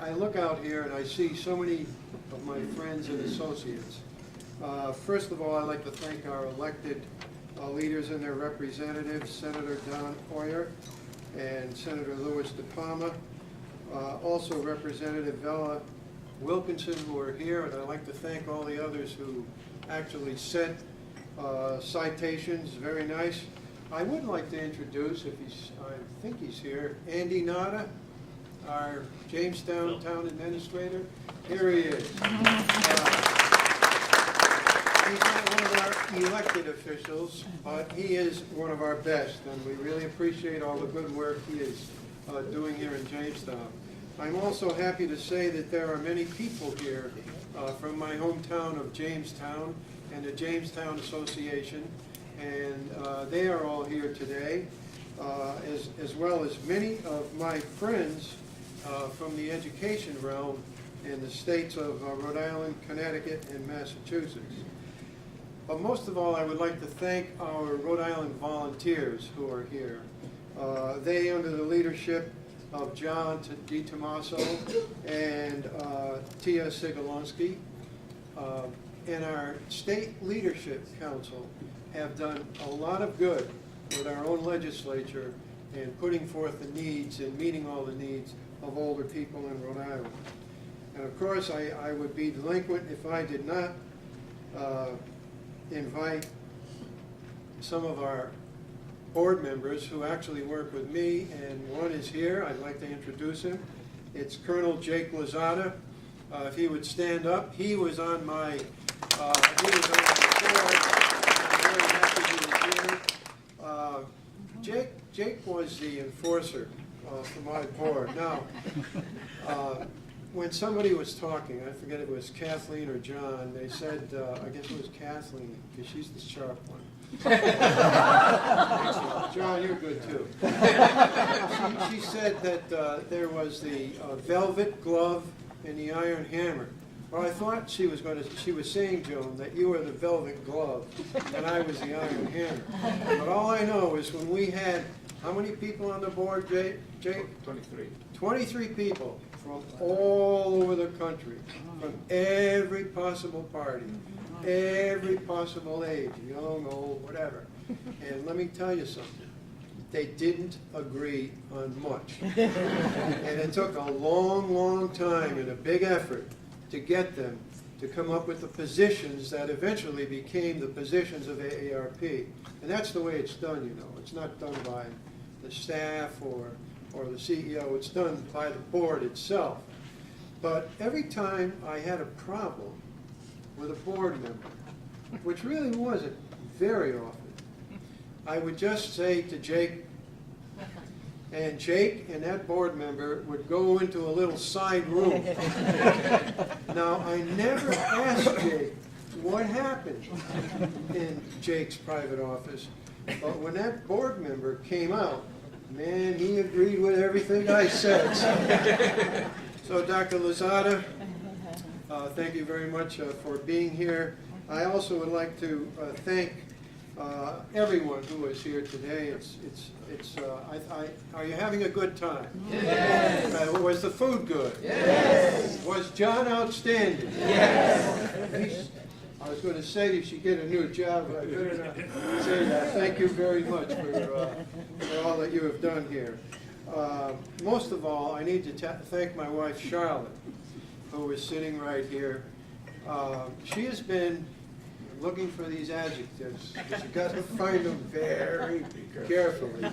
I look out here and I see so many of my friends and associates. First of all, I'd like to thank our elected leaders and their representatives, Senator Don Hoyer and Senator Louis DePalma, also Representative Vella Wilkinson, who are here, and I'd like to thank all the others who actually sent citations. Very nice. I would like to introduce, if I think he's here, Andy Nada, our Jamestown Town Administrator. Here he is. He's not one of our elected officials, but he is one of our best, and we really appreciate all the good work he is doing here in Jamestown. I'm also happy to say that there are many people here from my hometown of Jamestown and the Jamestown Association, and they are all here today, as well as many of my friends from the education realm in the states of Rhode Island, Connecticut, and Massachusetts. But most of all, I would like to thank our Rhode Island volunteers who are here. They, under the leadership of John DiTomaso and Tia Sigolonsky, and our State Leadership Council have done a lot of good with our own legislature in putting forth the needs and meeting all the needs of older people in Rhode Island. And of course, I would be delinquent if I did not invite some of our board members who actually work with me, and one is here. I'd like to introduce him. It's Colonel Jake Lozada. If he would stand up. He was on my board. I'm very happy he was here. Jake was the enforcer for my board. Now, when somebody was talking, I forget if it was Kathleen or John, they said, I guess it was Kathleen, because she's the sharp one. John, you're good too. She said that there was the velvet glove and the iron hammer. Well, I thought she was saying, Joan, that you were the velvet glove and I was the iron hammer. But all I know is when we had, how many people on the board, Jake? 23. 23 people from all over the country, from every possible party, every possible age, young, old, whatever. And let me tell you something. They didn't agree on much. And it took a long, long time and a big effort to get them to come up with the positions that eventually became the positions of AARP. And that's the way it's done, you know. It's not done by the staff or the CEO. It's done by the board itself. But every time I had a problem with a board member, which really wasn't very often, I would just say to Jake, and Jake and that board member would go into a little side room. Now, I never asked Jake what happened in Jake's private office, but when that board member came out, man, he agreed with everything I said. So Dr. Lozada, thank you very much for being here. I also would like to thank everyone who is here today. Are you having a good time? Yes. Was the food good? Yes. Was John outstanding? Yes. I was going to say you should get a new job, but I better not say that. Thank you very much for all that you have done here. Most of all, I need to thank my wife, Charlotte, who is sitting right here. She has been looking for these adjectives, but you've got to find them very carefully.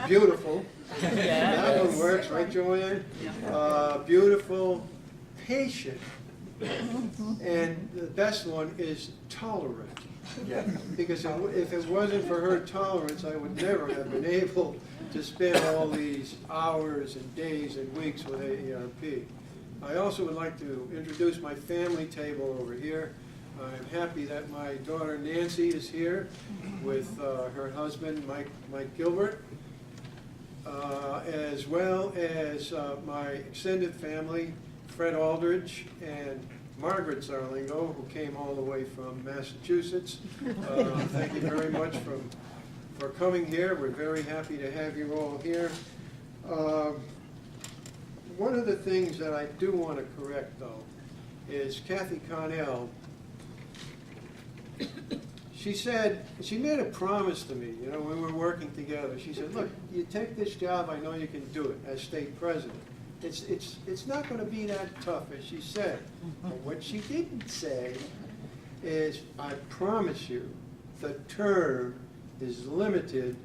Beautiful. That one works, right, Joanne? Beautiful, patient, and the best one is tolerant. Because if it wasn't for her tolerance, I would never have been able to spend all these hours and days and weeks with AARP. I also would like to introduce my family table over here. I'm happy that my daughter Nancy is here with her husband Mike Gilbert, as well as my extended family, Fred Aldridge and Margaret Zarlengo, who came all the way from Massachusetts. Thank you very much for coming here. We're very happy to have you all here. one of the things that I do want to correct, though, is Kathy Connell. She made a promise to me, you know, when we were working together. She said, look, you take this job, I know you can do it as state president. It's not going to be that tough, as she said. But what she didn't say is, I promise you, the term is limited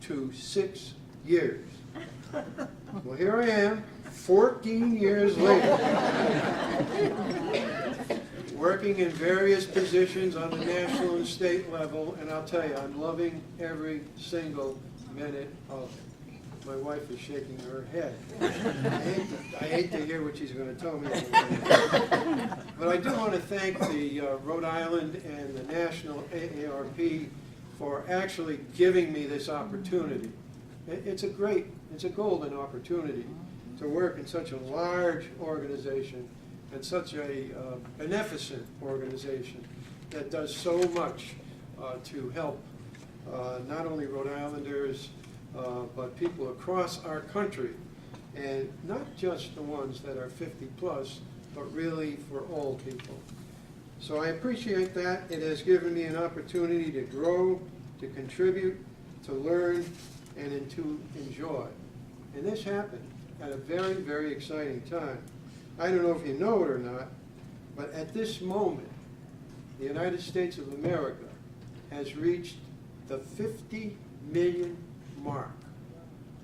to 6 years. Well, here I am, 14 years later, working in various positions on the national and state level, and I'll tell you, I'm loving every single minute of it. My wife is shaking her head. I hate to hear what she's going to tell me. But I do want to thank the Rhode Island and the National AARP for actually giving me this opportunity. It's a golden opportunity to work in such a large organization and such a beneficent organization that does so much to help not only Rhode Islanders, but people across our country, and not just the ones that are 50 plus, but really for all people. So I appreciate that. It has given me an opportunity to grow, to contribute, to learn, and to enjoy. And this happened at a very, very exciting time. I don't know if you know it or not, but at this moment, the United States of America has reached the 50 million mark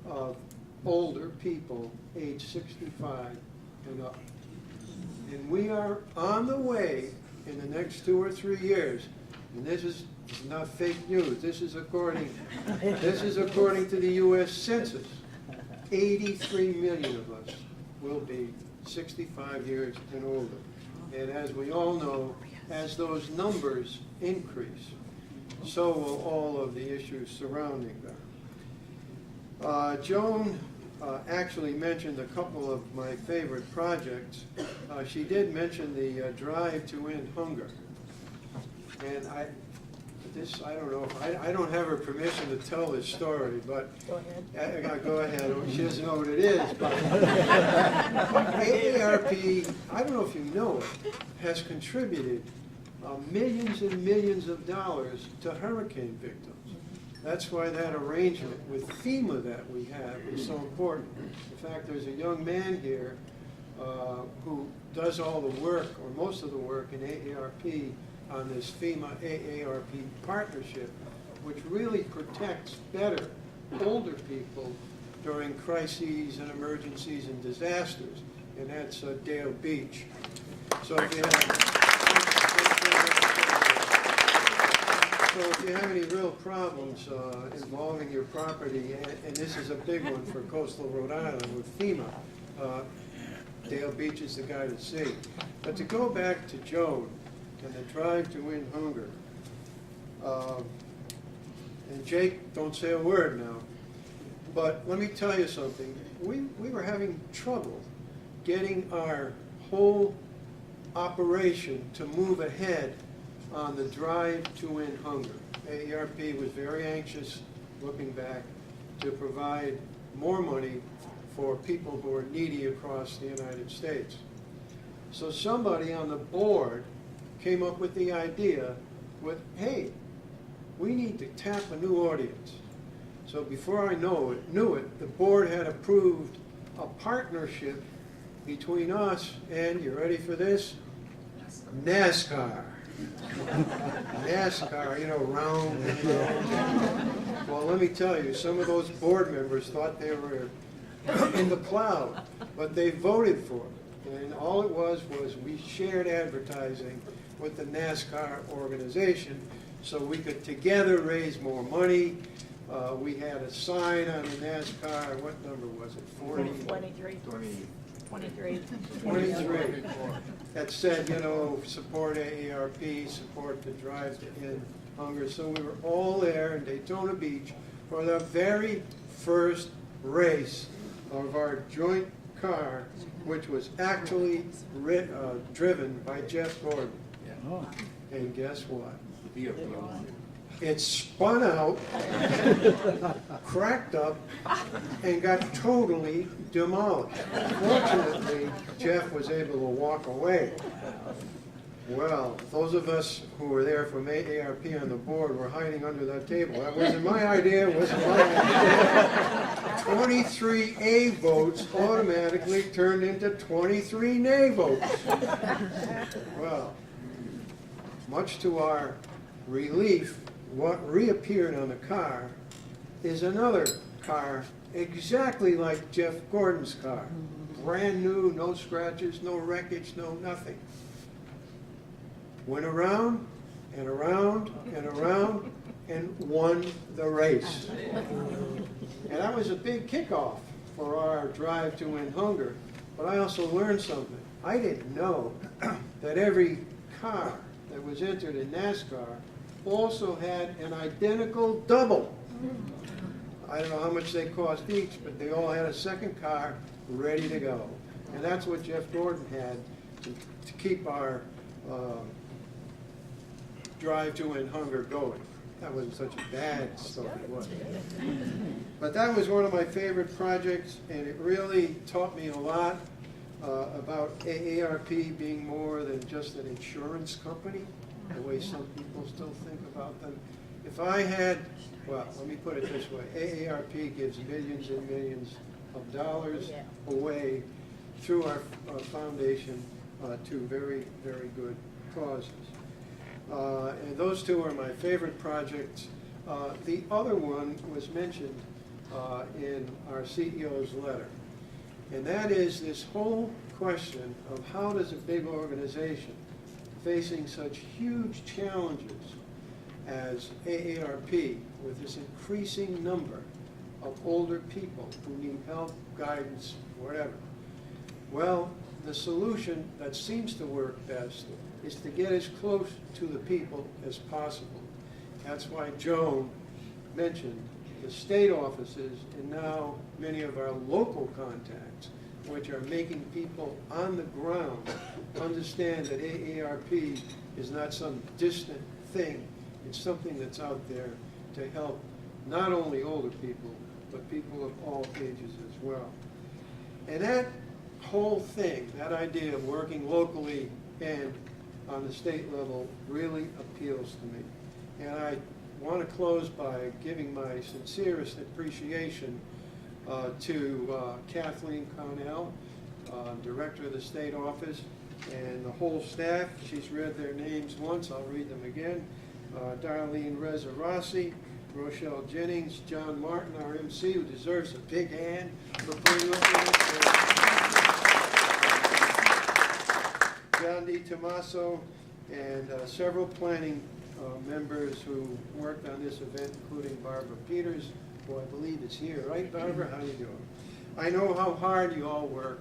of older people age 65 and up. And we are on the way in the next 2 or 3 years, and this is not fake news, this is according to the U.S. Census. 83 million of us will be 65 years and older. And as we all know, as those numbers increase, so will all of the issues surrounding them. Joan actually mentioned a couple of my favorite projects. She did mention the Drive to End Hunger. And I don't know, I don't have her permission to tell this story, but go ahead. Go ahead. She doesn't know what it is. But AARP, I don't know if you know it, has contributed millions and millions of dollars to hurricane victims. That's why that arrangement with FEMA that we have is so important. In fact, there's a young man here who does all the work, or most of the work, in AARP on this FEMA AARP partnership, which really protects better older people during crises and emergencies and disasters, and that's Dale Beach. So if you have any real problems involving your property, and this is a big one for coastal Rhode Island with FEMA, Dale Beach is the guy to see. But to go back to Joan and the Drive to End Hunger, and Jake, don't say a word now, but let me tell you something. We were having trouble getting our whole operation to move ahead on the Drive to End Hunger. AARP was very anxious, looking back, to provide more money for people who are needy across the United States. So somebody on the board came up with the idea with, hey, we need to tap a new audience. So before I knew it, the board had approved a partnership between us and, you ready for this? NASCAR. NASCAR, you know, round and round. Well, let me tell you, some of those board members thought they were in the cloud, but they voted for it. And all it was we shared advertising with the NASCAR organization so we could together raise more money. We had a sign on the NASCAR, what number was it? 40? 23. 23. 23. That said, you know, support AARP, support the Drive to End Hunger. So we were all there in Daytona Beach for the very first race of our joint car, which was actually driven by Jeff Gordon. Yeah. And guess what? It spun out, cracked up, and got totally demolished. Fortunately, Jeff was able to walk away. Well, those of us who were there from AARP on the board were hiding under that table. That wasn't my idea, it wasn't my idea. 23 A votes automatically turned into 23 nay votes. Well, much to our relief, what reappeared on the car is another car exactly like Jeff Gordon's car. Brand new, no scratches, no wreckage, no nothing. Went around and around and around and won the race. And that was a big kickoff for our drive to end hunger. But I also learned something. I didn't know that every car that was entered in NASCAR also had an identical double. I don't know how much they cost each, but they all had a second car ready to go. And that's what Jeff Gordon had to keep our drive to end hunger going. That wasn't such a bad story, was it? But that was one of my favorite projects, and it really taught me a lot about AARP being more than just an insurance company, the way some people still think about them. If I had, well, let me put it this way, AARP gives millions and millions of dollars away through our foundation to very, very good causes. And those two are my favorite projects. The other one was mentioned in our CEO's letter, and that is this whole question of how does a big organization facing such huge challenges as AARP, with this increasing number of older people who need help, guidance, whatever. Well, the solution that seems to work best is to get as close to the people as possible. That's why Joan mentioned the state offices and now many of our local contacts, which are making people on the ground understand that AARP is not some distant thing. It's something that's out there to help not only older people, but people of all ages as well. And that whole thing, that idea of working locally and on the state level really appeals to me. And I want to close by giving my sincerest appreciation to Kathleen Connell, Director of the State Office, and the whole staff. She's read their names once, I'll read them again. Darlene Reza Rossi, Rochelle Jennings, John Martin, our MC, who deserves a big hand for putting up with it. John D. Tomaso, and several planning members who worked on this event, including Barbara Peters, who I believe is here. Right, Barbara? How you doing? I know how hard you all work,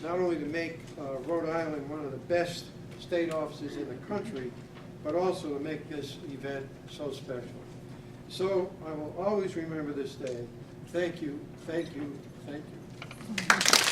not only to make Rhode Island one of the best state offices in the country, but also to make this event so special. So I will always remember this day. Thank you, thank you, thank you.